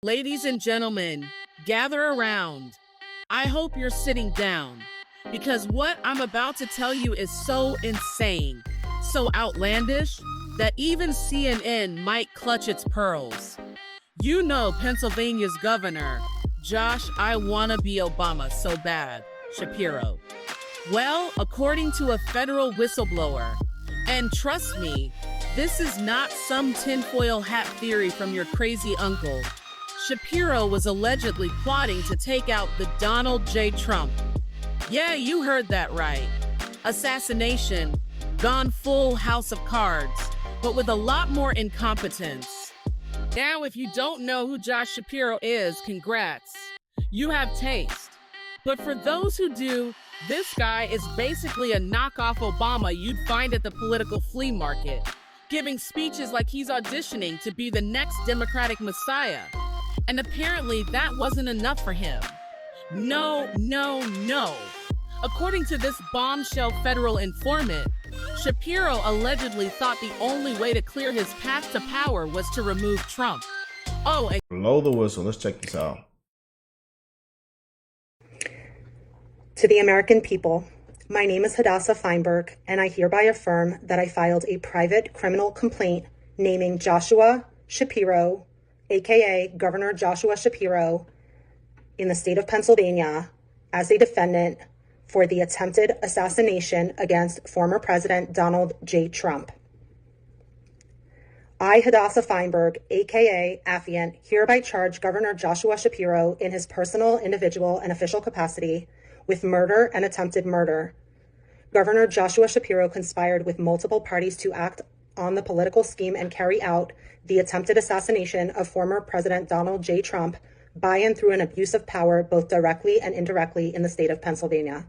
Ladies and gentlemen, gather around. I hope you're sitting down because what I'm about to tell you is so insane, so outlandish that even CNN might clutch its pearls. You know Pennsylvania's governor, Josh I wanna be Obama so bad, Shapiro. Well, according to a federal whistleblower, and trust me, this is not some tinfoil hat theory from your crazy uncle. Shapiro was allegedly plotting to take out the Donald J. Trump. Yeah, you heard that right. Assassination, gone full house of cards, but with a lot more incompetence. Now, if you don't know who Josh Shapiro is, congrats. You have taste. But for those who do, this guy is basically a knockoff Obama you'd find at the political flea market, giving speeches like he's auditioning to be the next Democratic Messiah. And apparently that wasn't enough for him. No. According to this bombshell federal informant, Shapiro allegedly thought the only way to clear his path to power was to remove Trump. Blow the whistle. Let's check this out. To the American people, my name is Hadassah Feinberg, and I hereby affirm that I filed a private criminal complaint naming Joshua Shapiro, aka Governor Joshua Shapiro, in the state of Pennsylvania as a defendant for the attempted assassination against former President Donald J. Trump. I, Hadassah Feinberg, aka Affiant, hereby charge Governor Joshua Shapiro in his personal, individual, and official capacity with murder and attempted murder. Governor Joshua Shapiro conspired with multiple parties to act on the political scheme and carry out the attempted assassination of former President Donald J. Trump by and through an abuse of power, both directly and indirectly, in the state of Pennsylvania.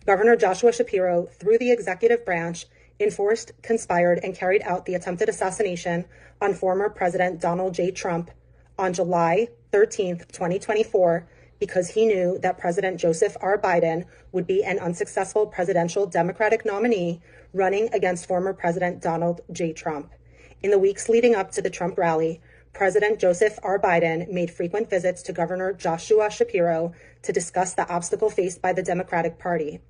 Governor Joshua Shapiro, through the executive branch, enforced, conspired, and carried out the attempted assassination on former President Donald J. Trump on July 13th, 2024, because he knew that President Joseph R. Biden would be an unsuccessful presidential Democratic nominee running against former President Donald J. Trump. In the weeks leading up to the Trump rally, President Joseph R. Biden made frequent visits to Governor Joshua Shapiro to discuss the obstacle faced by the Democratic Party.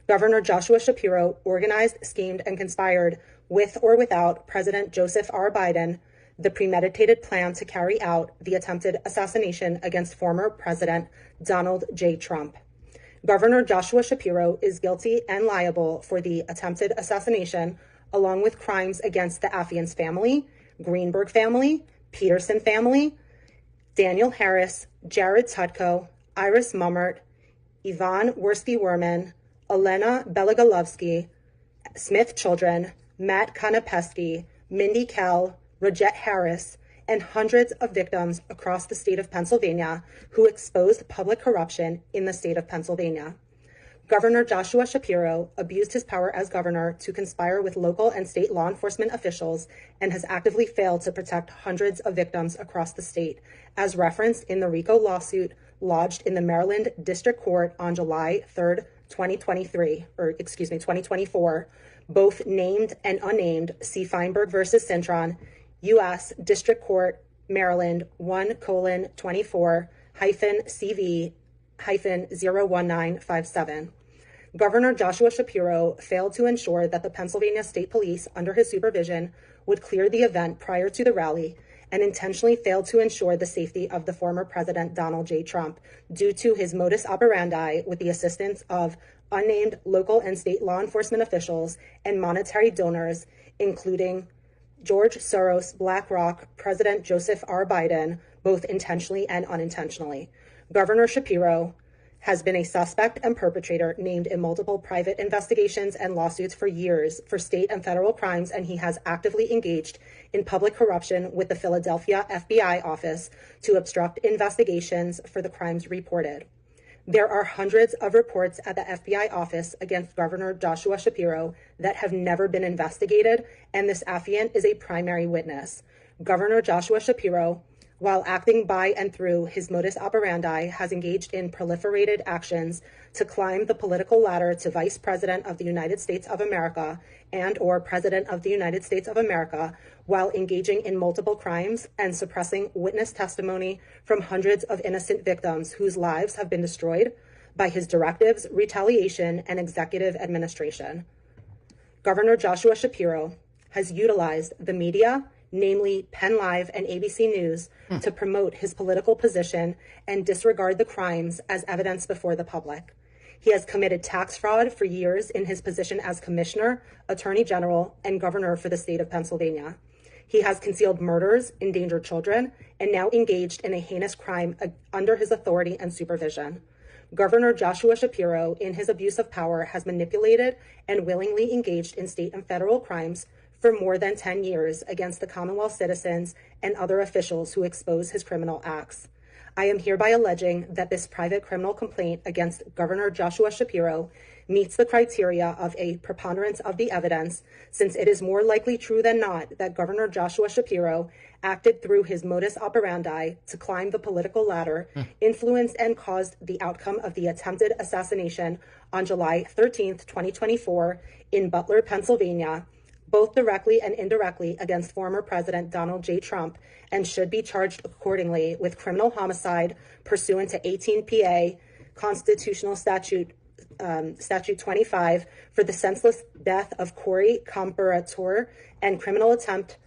Governor Joshua Shapiro organized, schemed, and conspired with or without President Joseph R. Biden the premeditated plan to carry out the attempted assassination against former President Donald J. Trump. Governor Joshua Shapiro is guilty and liable for the attempted assassination, along with crimes against the Affian's family, Greenberg family, Peterson family, Daniel Harris, Jared Tutko, Iris Mummert, Yvonne Worski-Werman, Elena Belagolovsky, Smith children, Matt Konopesky, Mindy Kell, Rajette Harris, and hundreds of victims across the state of Pennsylvania who exposed public corruption in the state of Pennsylvania. Governor Joshua Shapiro abused his power as governor to conspire with local and state law enforcement officials and has actively failed to protect hundreds of victims across the state, as referenced in the RICO lawsuit lodged in the Maryland District Court on July 3rd, 2024, both named and unnamed. See Feinberg versus Cintron, U.S. District Court, Maryland 1:24-CV-01957. Governor Joshua Shapiro failed to ensure that the Pennsylvania State Police, under his supervision, would clear the event prior to the rally, and intentionally failed to ensure the safety of the former President Donald J. Trump due to his modus operandi with the assistance of unnamed local and state law enforcement officials and monetary donors, including George Soros, BlackRock, President Joseph R. Biden, both intentionally and unintentionally. Governor Shapiro has been a suspect and perpetrator named in multiple private investigations and lawsuits for years for state and federal crimes, and he has actively engaged in public corruption with the Philadelphia FBI office to obstruct investigations for the crimes reported. There are hundreds of reports at the FBI office against Governor Joshua Shapiro that have never been investigated, and this affiant is a primary witness. Governor Joshua Shapiro while acting by and through his modus operandi, has engaged in proliferated actions to climb the political ladder to Vice President of the United States of America and/or President of the United States of America, while engaging in multiple crimes and suppressing witness testimony from hundreds of innocent victims whose lives have been destroyed by his directives, retaliation, and executive administration. Governor Joshua Shapiro has utilized the media, namely Penn Live and ABC News, to promote his political position and disregard the crimes as evidence before the public. He has committed tax fraud for years in his position as Commissioner, Attorney General, and Governor for the state of Pennsylvania. He has concealed murders, endangered children, and now engaged in a heinous crime under his authority and supervision. Governor Joshua Shapiro, in his abuse of power, has manipulated and willingly engaged in state and federal crimes for more than 10 years against the Commonwealth citizens and other officials who expose his criminal acts. I am hereby alleging that this private criminal complaint against Governor Joshua Shapiro meets the criteria of a preponderance of the evidence, since it is more likely true than not that Governor Joshua Shapiro acted through his modus operandi to climb the political ladder, influenced and caused the outcome of the attempted assassination on July 13th, 2024 in Butler, Pennsylvania, both directly and indirectly against former President Donald J. Trump, and should be charged accordingly with criminal homicide pursuant to 18 PA Constitutional Statute 25 for the senseless death of Corey Comparator, and criminal attempt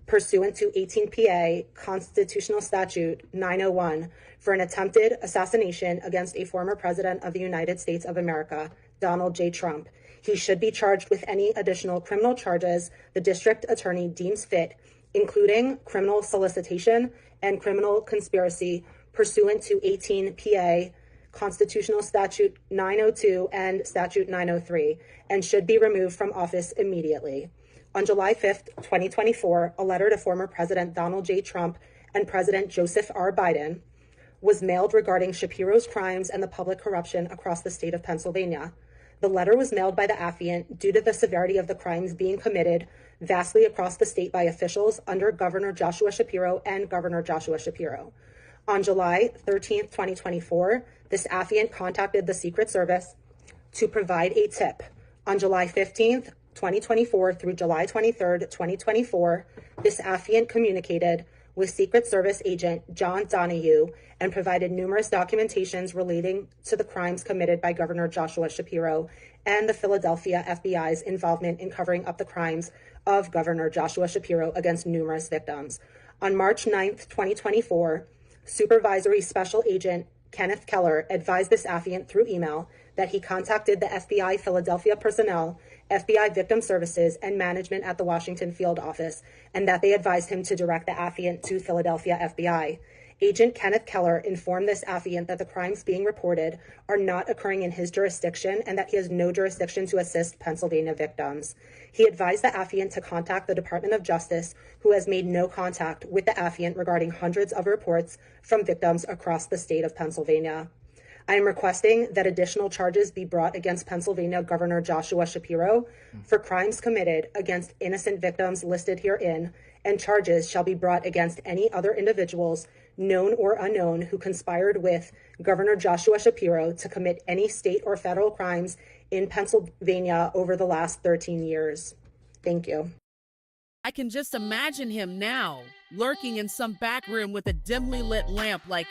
pursuant to 18 PA Constitutional Statute 901 for an attempted assassination against a former President of the United States of America, Donald J. Trump. He should be charged with any additional criminal charges the district attorney deems fit, including criminal solicitation and criminal conspiracy pursuant to 18 PA Constitutional Statute 902 and Statute 903, and should be removed from office immediately. On July 5th, 2024, a letter to former President Donald J. Trump and President Joseph R. Biden was mailed regarding Shapiro's crimes and the public corruption across the state of Pennsylvania. The letter was mailed by the affiant due to the severity of the crimes being committed vastly across the state by officials under Governor Joshua Shapiro and Governor Joshua Shapiro. On July 13th, 2024, this affiant contacted the Secret Service to provide a tip. On July 15th, 2024 through July 23rd, 2024, this affiant communicated with Secret Service agent John Donahue and provided numerous documentations relating to the crimes committed by Governor Joshua Shapiro and the Philadelphia FBI's involvement in covering up the crimes of Governor Joshua Shapiro against numerous victims. On March 9th, 2024, Supervisory Special Agent Kenneth Keller advised this affiant through email that he contacted the FBI Philadelphia personnel, FBI Victim Services, and management at the Washington field office, and that they advised him to direct the affiant to Philadelphia FBI. Agent Kenneth Keller informed this affiant that the crimes being reported are not occurring in his jurisdiction and that he has no jurisdiction to assist Pennsylvania victims. He advised the affiant to contact the Department of Justice, who has made no contact with the affiant regarding hundreds of reports from victims across the state of Pennsylvania. I am requesting that additional charges be brought against Pennsylvania Governor Joshua Shapiro for crimes committed against innocent victims listed herein, and charges shall be brought against any other individuals, known or unknown, who conspired with Governor Joshua Shapiro to commit any state or federal crimes in Pennsylvania over the last 13 years. Thank you. I can just imagine him now, lurking in some back room with a dimly lit lamp like,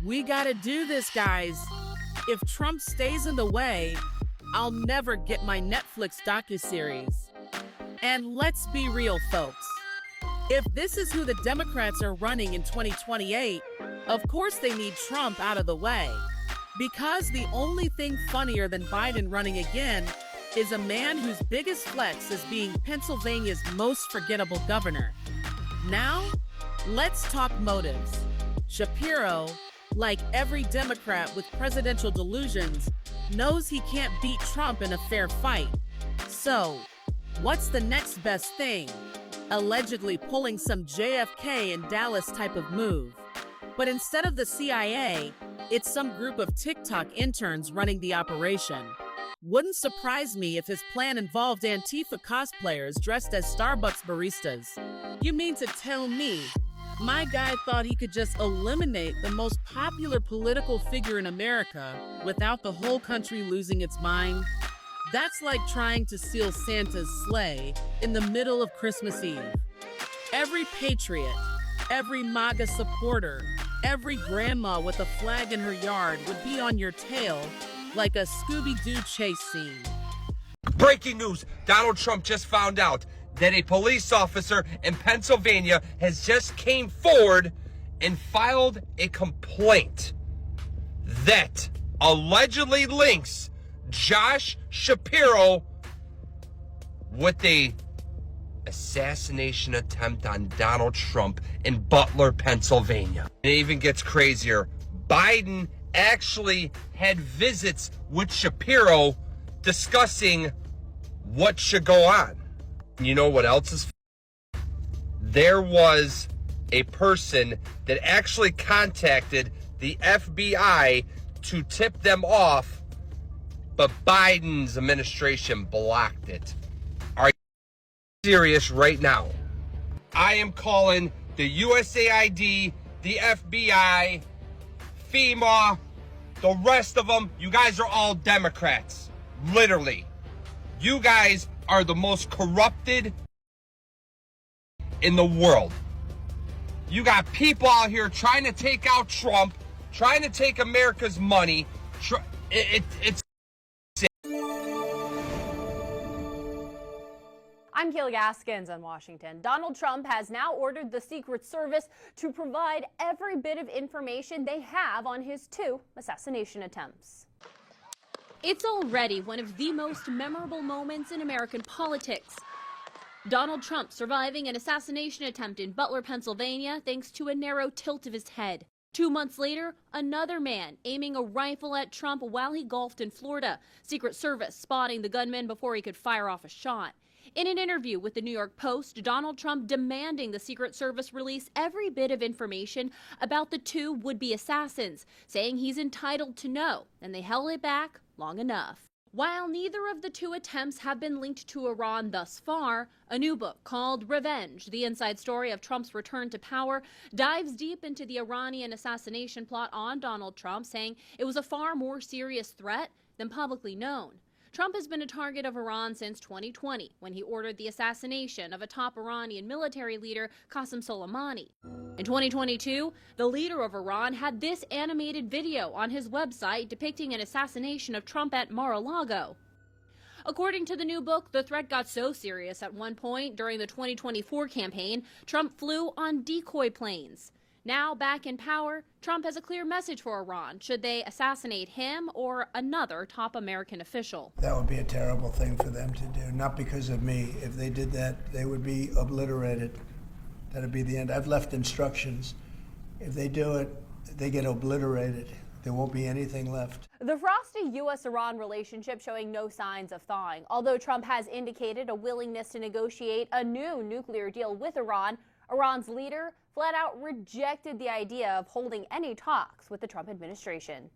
"We gotta do this, guys. If Trump stays in the way, I'll never get my Netflix docuseries." And let's be real, folks. If this is who the Democrats are running in 2028, of course they need Trump out of the way. Because the only thing funnier than Biden running again is a man whose biggest flex is being Pennsylvania's most forgettable governor. Now, let's talk motives. Shapiro, like every Democrat with presidential delusions, knows he can't beat Trump in a fair fight. So, what's the next best thing? Allegedly pulling some JFK in Dallas type of move. But instead of the CIA, it's some group of TikTok interns running the operation. Wouldn't surprise me if his plan involved Antifa cosplayers dressed as Starbucks baristas. You mean to tell me My guy thought he could just eliminate the most popular political figure in America without the whole country losing its mind. That's like trying to steal Santa's sleigh in the middle of Christmas Eve. Every patriot, every MAGA supporter, every grandma with a flag in her yard would be on your tail like a Scooby-Doo chase scene. Breaking news, Donald Trump just found out that a police officer in Pennsylvania has just came forward and filed a complaint that allegedly links Josh Shapiro with a assassination attempt on Donald Trump in Butler, Pennsylvania. It even gets crazier. Biden actually had visits with Shapiro discussing what should go on. You know what else is? There was a person that actually contacted the FBI to tip them off, but Biden's administration blocked it. Are you serious right now? I am calling the USAID, the FBI, FEMA, the rest of them. You guys are all Democrats. Literally. You guys are the most corrupted in the world. You got people out here trying to take out Trump, trying to take America's money. It's I'm Kayla Gaskins in Washington. Donald Trump has now ordered the Secret Service to provide every bit of information they have on his 2 assassination attempts. It's already one of the most memorable moments in American politics. Donald Trump surviving an assassination attempt in Butler, Pennsylvania, thanks to a narrow tilt of his head. 2 months later, another man aiming a rifle at Trump while he golfed in Florida. Secret Service spotting the gunman before he could fire off a shot. In an interview with the New York Post, Donald Trump demanding the Secret Service release every bit of information about the 2 would-be assassins, saying he's entitled to know, and they held it back long enough. While neither of the 2 attempts have been linked to Iran thus far, a new book called Revenge, the inside story of Trump's return to power, dives deep into the Iranian assassination plot on Donald Trump, saying it was a far more serious threat than publicly known. Trump has been a target of Iran since 2020, when he ordered the assassination of a top Iranian military leader, Qasem Soleimani. In 2022, the leader of Iran had this animated video on his website depicting an assassination of Trump at Mar-a-Lago. According to the new book, the threat got so serious at one point during the 2024 campaign, Trump flew on decoy planes. Now back in power, Trump has a clear message for Iran should they assassinate him or another top American official. That would be a terrible thing for them to do, not because of me. If they did that, they would be obliterated. That would be the end. I've left instructions. If they do it, they get obliterated. There won't be anything left. The frosty U.S.-Iran relationship showing no signs of thawing. Although Trump has indicated a willingness to negotiate a new nuclear deal with Iran, Iran's leader flat out rejected the idea of holding any talks with the Trump administration.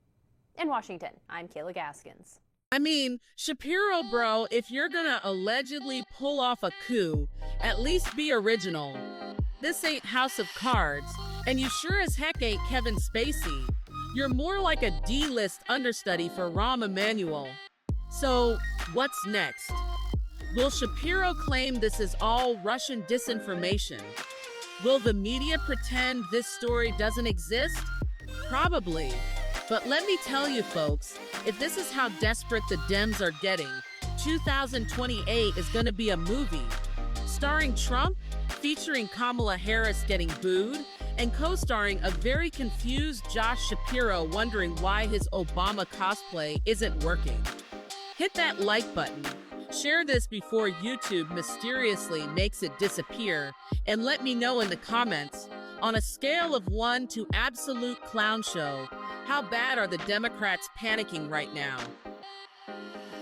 In Washington, I'm Kayla Gaskins. I mean, Shapiro, bro, if you're gonna allegedly pull off a coup, at least be original. This ain't House of Cards, and you sure as heck ain't Kevin Spacey. You're more like a D-list understudy for Rahm Emanuel. So, what's next? Will Shapiro claim this is all Russian disinformation? Will the media pretend this story doesn't exist? Probably. But let me tell you folks, if this is how desperate the Dems are getting, 2028 is going to be a movie. Starring Trump, featuring Kamala Harris getting booed, and co-starring a very confused Josh Shapiro wondering why his Obama cosplay isn't working. Hit that like button. Share this before YouTube mysteriously makes it disappear, and let me know in the comments, on a scale of 1 to absolute clown show, how bad are the Democrats panicking right now?